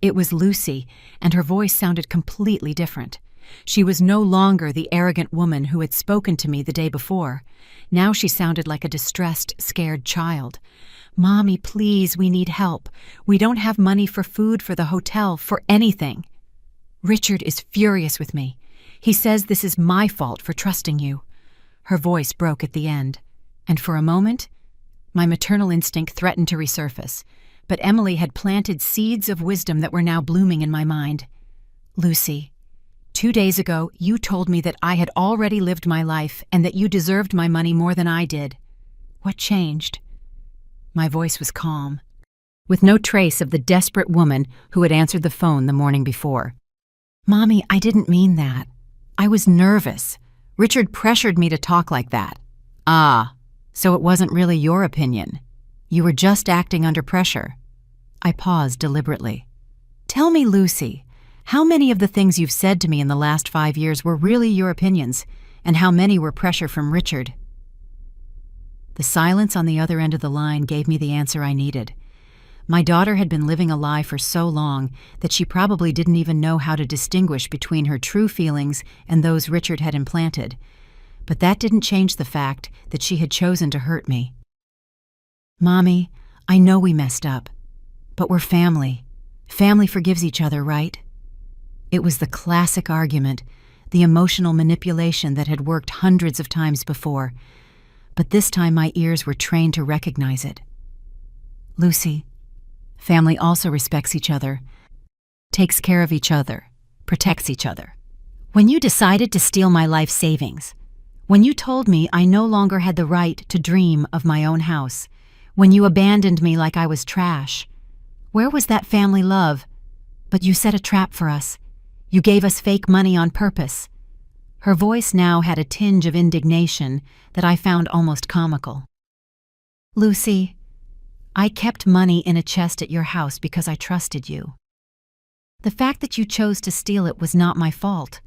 It was Lucy, and her voice sounded completely different. She was no longer the arrogant woman who had spoken to me the day before. Now she sounded like a distressed, scared child. Mommy, please, we need help. We don't have money for food, for the hotel, for anything. Richard is furious with me. He says this is my fault for trusting you. Her voice broke at the end, and for a moment, my maternal instinct threatened to resurface, but Emily had planted seeds of wisdom that were now blooming in my mind. Lucy, 2 days ago, you told me that I had already lived my life and that you deserved my money more than I did. What changed? My voice was calm, with no trace of the desperate woman who had answered the phone the morning before. Mommy, I didn't mean that. I was nervous. Richard pressured me to talk like that. Ah, so it wasn't really your opinion. You were just acting under pressure. I paused deliberately. Tell me, Lucy, how many of the things you've said to me in the last 5 years were really your opinions, and how many were pressure from Richard? The silence on the other end of the line gave me the answer I needed. My daughter had been living a lie for so long that she probably didn't even know how to distinguish between her true feelings and those Richard had implanted. But that didn't change the fact that she had chosen to hurt me. Mommy, I know we messed up, but we're family. Family forgives each other, right? It was the classic argument, the emotional manipulation that had worked hundreds of times before, but this time my ears were trained to recognize it. Lucy, family also respects each other, takes care of each other, protects each other. When you decided to steal my life savings, when you told me I no longer had the right to dream of my own house, when you abandoned me like I was trash, where was that family love? But you set a trap for us. You gave us fake money on purpose. Her voice now had a tinge of indignation that I found almost comical. Lucy, I kept money in a chest at your house because I trusted you. The fact that you chose to steal it was not my fault.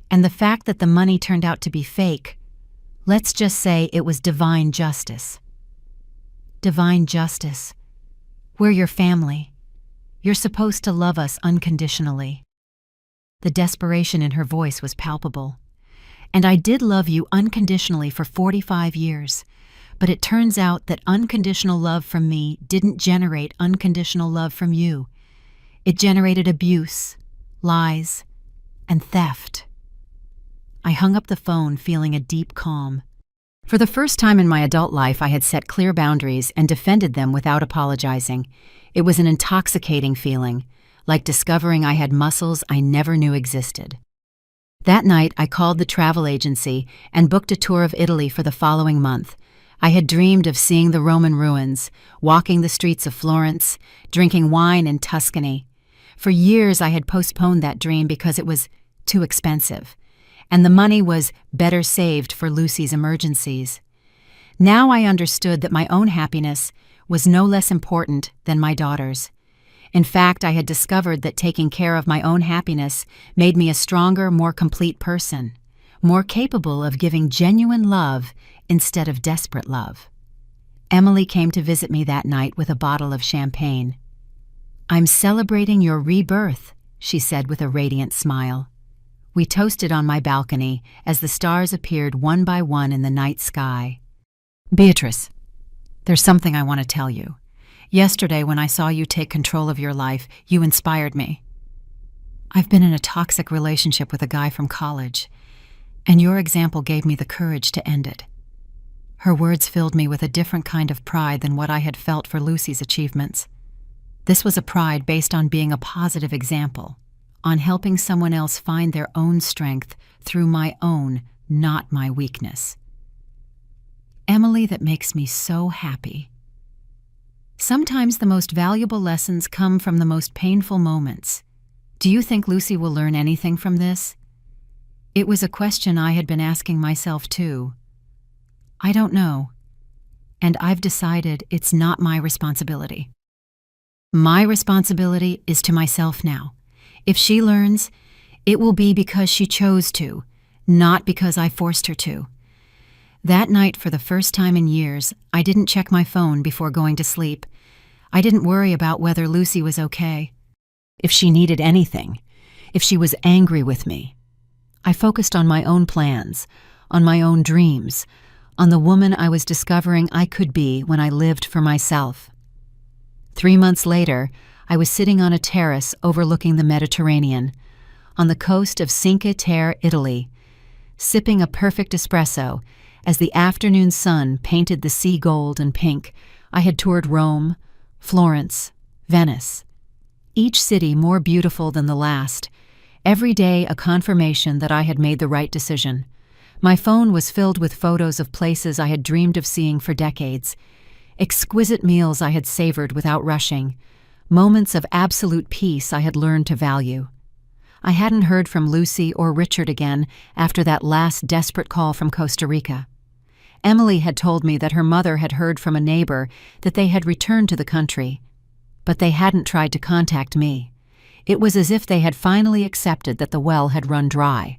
And the fact that the money turned out to be fake, let's just say it was divine justice. Divine justice. We're your family. You're supposed to love us unconditionally. The desperation in her voice was palpable. And I did love you unconditionally for 45 years, but it turns out that unconditional love from me didn't generate unconditional love from you. It generated abuse, lies, and theft. I hung up the phone feeling a deep calm. For the first time in my adult life, I had set clear boundaries and defended them without apologizing. It was an intoxicating feeling, like discovering I had muscles I never knew existed. That night, I called the travel agency and booked a tour of Italy for the following month. I had dreamed of seeing the Roman ruins, walking the streets of Florence, drinking wine in Tuscany. For years, I had postponed that dream because it was too expensive, and the money was better saved for Lucy's emergencies. Now I understood that my own happiness was no less important than my daughter's. In fact, I had discovered that taking care of my own happiness made me a stronger, more complete person, more capable of giving genuine love instead of desperate love. Emily came to visit me that night with a bottle of champagne. "I'm celebrating your rebirth," she said with a radiant smile. We toasted on my balcony as the stars appeared one by one in the night sky. "Beatrice, there's something I want to tell you. Yesterday, when I saw you take control of your life, you inspired me. I've been in a toxic relationship with a guy from college, and your example gave me the courage to end it." Her words filled me with a different kind of pride than what I had felt for Lucy's achievements. This was a pride based on being a positive example, on helping someone else find their own strength through my own, not my weakness. Emily, that makes me so happy. Sometimes the most valuable lessons come from the most painful moments. Do you think Lucy will learn anything from this? It was a question I had been asking myself too. I don't know, and I've decided it's not my responsibility. My responsibility is to myself now. If she learns, it will be because she chose to, not because I forced her to. That night, for the first time in years, I didn't check my phone before going to sleep. I didn't worry about whether Lucy was okay, if she needed anything, if she was angry with me. I focused on my own plans, on my own dreams, on the woman I was discovering I could be when I lived for myself. 3 months later, I was sitting on a terrace overlooking the Mediterranean, on the coast of Cinque Terre, Italy, sipping a perfect espresso as the afternoon sun painted the sea gold and pink. I had toured Rome, Florence, Venice. Each city more beautiful than the last. Every day a confirmation that I had made the right decision. My phone was filled with photos of places I had dreamed of seeing for decades. Exquisite meals I had savored without rushing. Moments of absolute peace I had learned to value. I hadn't heard from Lucy or Richard again after that last desperate call from Costa Rica. Emily had told me that her mother had heard from a neighbor that they had returned to the country, but they hadn't tried to contact me. It was as if they had finally accepted that the well had run dry,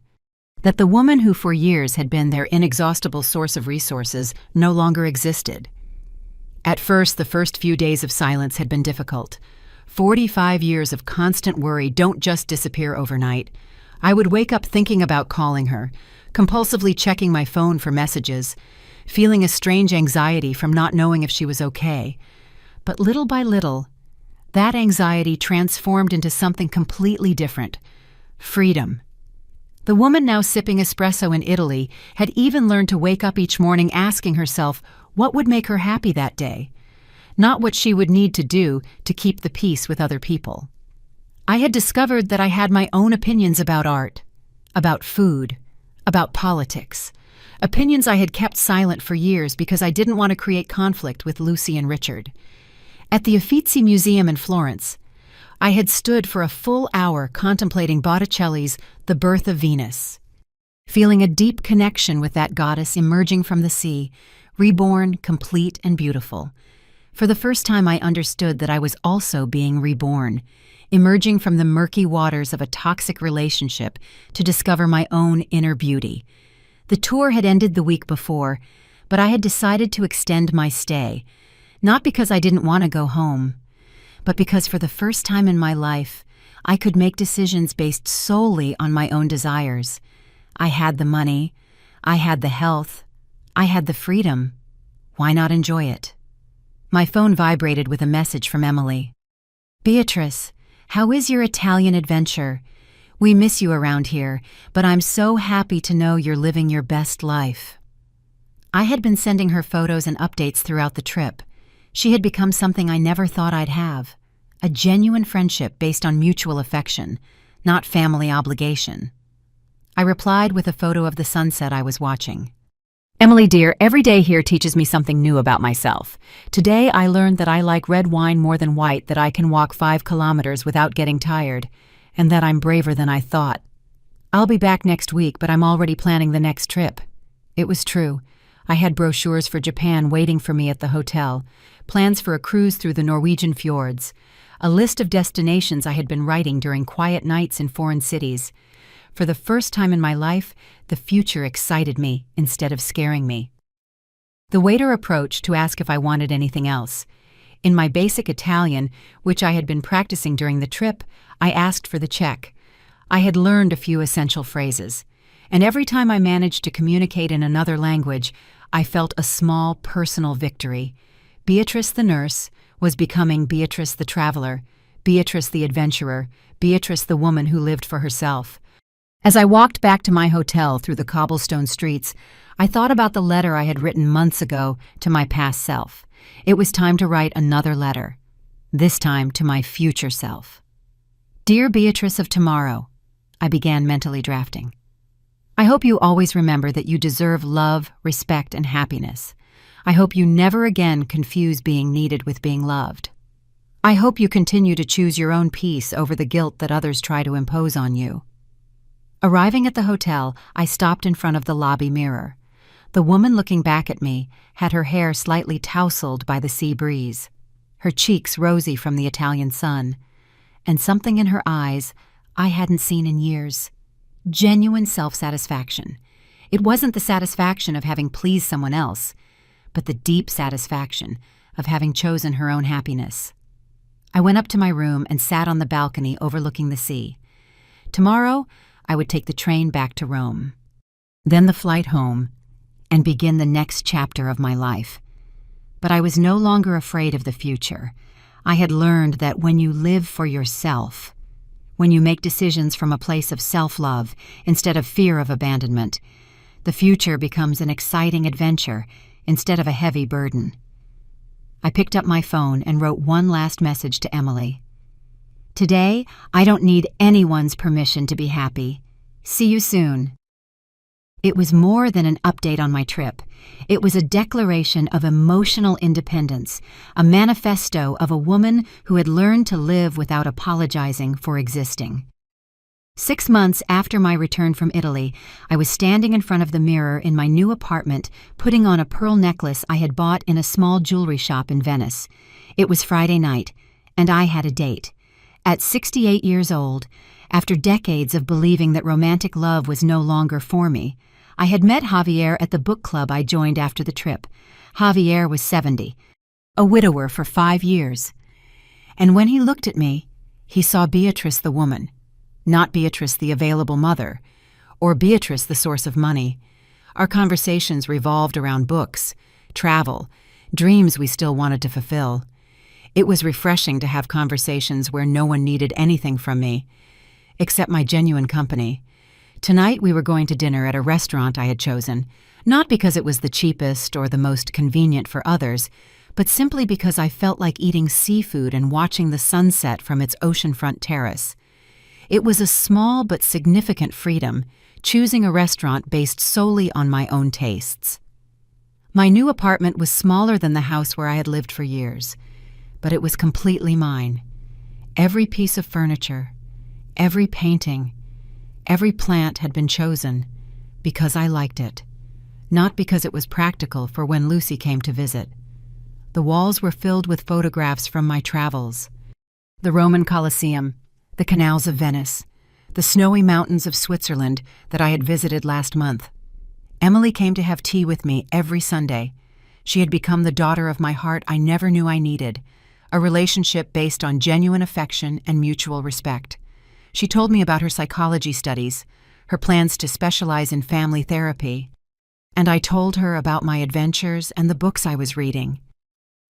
that the woman who for years had been their inexhaustible source of resources no longer existed. At first, the first few days of silence had been difficult. 45 years of constant worry don't just disappear overnight. I would wake up thinking about calling her, compulsively checking my phone for messages, feeling a strange anxiety from not knowing if she was okay. But little by little, that anxiety transformed into something completely different: freedom. The woman now sipping espresso in Italy had even learned to wake up each morning asking herself what would make her happy that day, not what she would need to do to keep the peace with other people. I had discovered that I had my own opinions about art, about food, about politics, opinions I had kept silent for years because I didn't want to create conflict with Lucy and Richard. At the Uffizi Museum in Florence, I had stood for a full hour contemplating Botticelli's The Birth of Venus, feeling a deep connection with that goddess emerging from the sea, reborn, complete, and beautiful. For the first time, I understood that I was also being reborn, emerging from the murky waters of a toxic relationship to discover my own inner beauty. The tour had ended the week before, but I had decided to extend my stay, not because I didn't want to go home, but because for the first time in my life, I could make decisions based solely on my own desires. I had the money, I had the health, I had the freedom. Why not enjoy it? My phone vibrated with a message from Emily. "Beatrice, how is your Italian adventure? We miss you around here, but I'm so happy to know you're living your best life." I had been sending her photos and updates throughout the trip. She had become something I never thought I'd have, a genuine friendship based on mutual affection, not family obligation. I replied with a photo of the sunset I was watching. "Emily dear, every day here teaches me something new about myself. Today I learned that I like red wine more than white, that I can walk 5 kilometers without getting tired, and that I'm braver than I thought. I'll be back next week, but I'm already planning the next trip." It was true. I had brochures for Japan waiting for me at the hotel, plans for a cruise through the Norwegian fjords, a list of destinations I had been writing during quiet nights in foreign cities. For the first time in my life, the future excited me instead of scaring me. The waiter approached to ask if I wanted anything else. In my basic Italian, which I had been practicing during the trip, I asked for the check. I had learned a few essential phrases, and every time I managed to communicate in another language, I felt a small personal victory. Beatrice the nurse was becoming Beatrice the traveler, Beatrice the adventurer, Beatrice the woman who lived for herself. As I walked back to my hotel through the cobblestone streets, I thought about the letter I had written months ago to my past self. It was time to write another letter, this time to my future self. Dear Beatrice of tomorrow, I began mentally drafting. I hope you always remember that you deserve love, respect, and happiness. I hope you never again confuse being needed with being loved. I hope you continue to choose your own peace over the guilt that others try to impose on you. Arriving at the hotel, I stopped in front of the lobby mirror. The woman looking back at me had her hair slightly tousled by the sea breeze, her cheeks rosy from the Italian sun, and something in her eyes I hadn't seen in years. Genuine self-satisfaction. It wasn't the satisfaction of having pleased someone else, but the deep satisfaction of having chosen her own happiness. I went up to my room and sat on the balcony overlooking the sea. Tomorrow, I would take the train back to Rome, then the flight home, and begin the next chapter of my life. But I was no longer afraid of the future. I had learned that when you live for yourself, when you make decisions from a place of self-love instead of fear of abandonment, the future becomes an exciting adventure instead of a heavy burden. I picked up my phone and wrote one last message to Emily. Today, I don't need anyone's permission to be happy. See you soon. It was more than an update on my trip. It was a declaration of emotional independence, a manifesto of a woman who had learned to live without apologizing for existing. 6 months after my return from Italy, I was standing in front of the mirror in my new apartment, putting on a pearl necklace I had bought in a small jewelry shop in Venice. It was Friday night, and I had a date. At 68 years old, after decades of believing that romantic love was no longer for me, I had met Javier at the book club I joined after the trip. Javier was 70, a widower for 5 years. And when he looked at me, he saw Beatrice the woman, not Beatrice the available mother, or Beatrice the source of money. Our conversations revolved around books, travel, dreams we still wanted to fulfill. It was refreshing to have conversations where no one needed anything from me, except my genuine company. Tonight we were going to dinner at a restaurant I had chosen, not because it was the cheapest or the most convenient for others, but simply because I felt like eating seafood and watching the sunset from its oceanfront terrace. It was a small but significant freedom, choosing a restaurant based solely on my own tastes. My new apartment was smaller than the house where I had lived for years, but it was completely mine. Every piece of furniture, every painting, every plant had been chosen because I liked it, not because it was practical for when Lucy came to visit. The walls were filled with photographs from my travels. The Roman Colosseum, the canals of Venice, the snowy mountains of Switzerland that I had visited last month. Emily came to have tea with me every Sunday. She had become the daughter of my heart I never knew I needed, a relationship based on genuine affection and mutual respect. She told me about her psychology studies, her plans to specialize in family therapy, and I told her about my adventures and the books I was reading.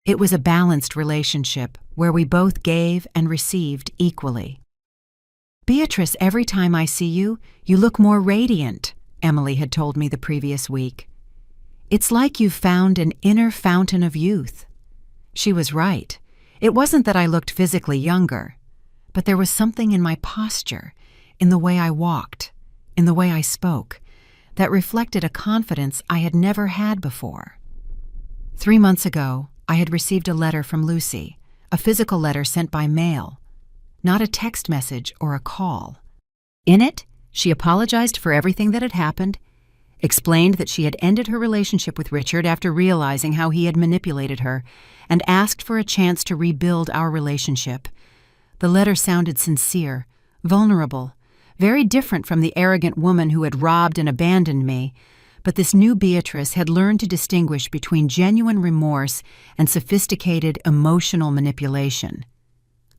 It was a balanced relationship where we both gave and received equally. Beatrice, every time I see you, you look more radiant, Emily had told me the previous week. It's like you've found an inner fountain of youth. She was right. It wasn't that I looked physically younger, but there was something in my posture, in the way I walked, in the way I spoke, that reflected a confidence I had never had before. 3 months ago, I had received a letter from Lucy, a physical letter sent by mail, not a text message or a call. In it, she apologized for everything that had happened, explained that she had ended her relationship with Richard after realizing how he had manipulated her, and asked for a chance to rebuild our relationship. The letter sounded sincere, vulnerable, very different from the arrogant woman who had robbed and abandoned me, but this new Beatrice had learned to distinguish between genuine remorse and sophisticated emotional manipulation.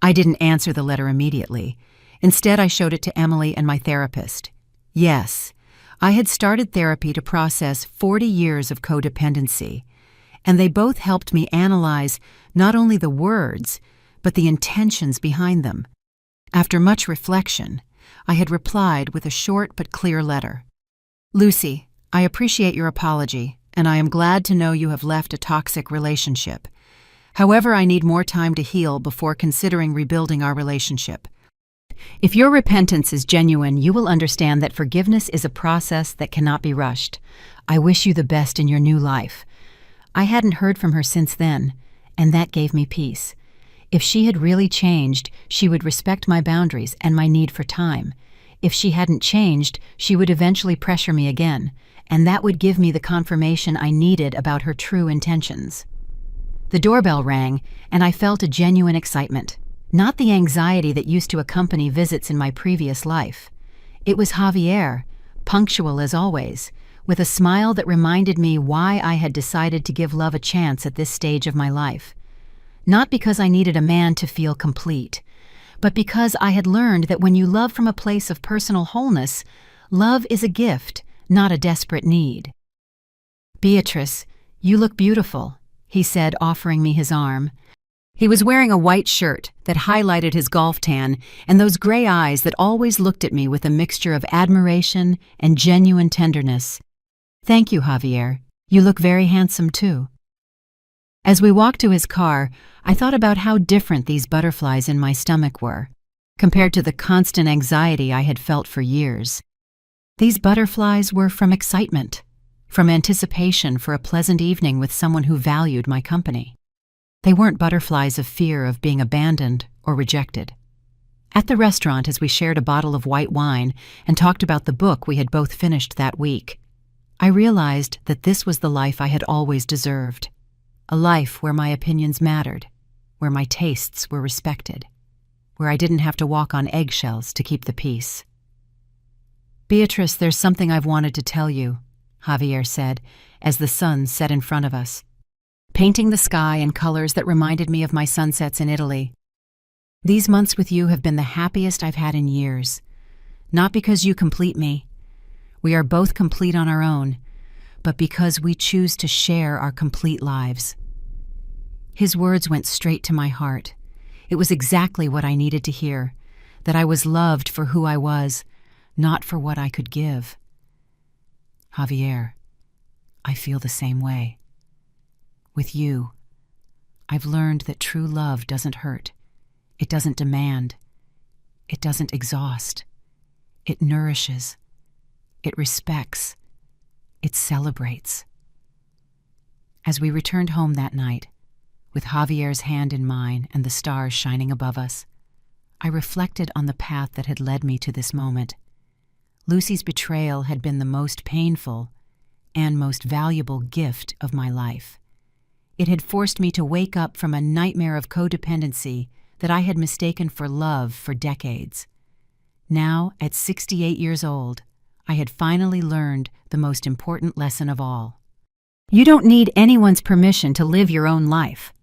I didn't answer the letter immediately. Instead, I showed it to Emily and my therapist. Yes, I had started therapy to process 40 years of codependency, and they both helped me analyze not only the words, but the intentions behind them. After much reflection, I had replied with a short but clear letter. Lucy, I appreciate your apology, and I am glad to know you have left a toxic relationship. However, I need more time to heal before considering rebuilding our relationship. If your repentance is genuine, you will understand that forgiveness is a process that cannot be rushed. I wish you the best in your new life. I hadn't heard from her since then, and that gave me peace. If she had really changed, she would respect my boundaries and my need for time. If she hadn't changed, she would eventually pressure me again, and that would give me the confirmation I needed about her true intentions. The doorbell rang, and I felt a genuine excitement, not the anxiety that used to accompany visits in my previous life. It was Javier, punctual as always, with a smile that reminded me why I had decided to give love a chance at this stage of my life. Not because I needed a man to feel complete, but because I had learned that when you love from a place of personal wholeness, love is a gift, not a desperate need. Beatrice, you look beautiful, he said, offering me his arm. He was wearing a white shirt that highlighted his golf tan and those gray eyes that always looked at me with a mixture of admiration and genuine tenderness. Thank you, Javier. You look very handsome, too. As we walked to his car, I thought about how different these butterflies in my stomach were, compared to the constant anxiety I had felt for years. These butterflies were from excitement, from anticipation for a pleasant evening with someone who valued my company. They weren't butterflies of fear of being abandoned or rejected. At the restaurant, as we shared a bottle of white wine and talked about the book we had both finished that week, I realized that this was the life I had always deserved. A life where my opinions mattered, where my tastes were respected, where I didn't have to walk on eggshells to keep the peace. Beatrice, there's something I've wanted to tell you, Javier said, as the sun set in front of us, painting the sky in colors that reminded me of my sunsets in Italy. These months with you have been the happiest I've had in years. Not because you complete me. We are both complete on our own, but because we choose to share our complete lives. His words went straight to my heart. It was exactly what I needed to hear, that I was loved for who I was, not for what I could give. Javier, I feel the same way. With you, I've learned that true love doesn't hurt. It doesn't demand. It doesn't exhaust. It nourishes. It respects. It celebrates. As we returned home that night, with Javier's hand in mine and the stars shining above us, I reflected on the path that had led me to this moment. Lucy's betrayal had been the most painful and most valuable gift of my life. It had forced me to wake up from a nightmare of codependency that I had mistaken for love for decades. Now, at 68 years old, I had finally learned the most important lesson of all. You don't need anyone's permission to live your own life.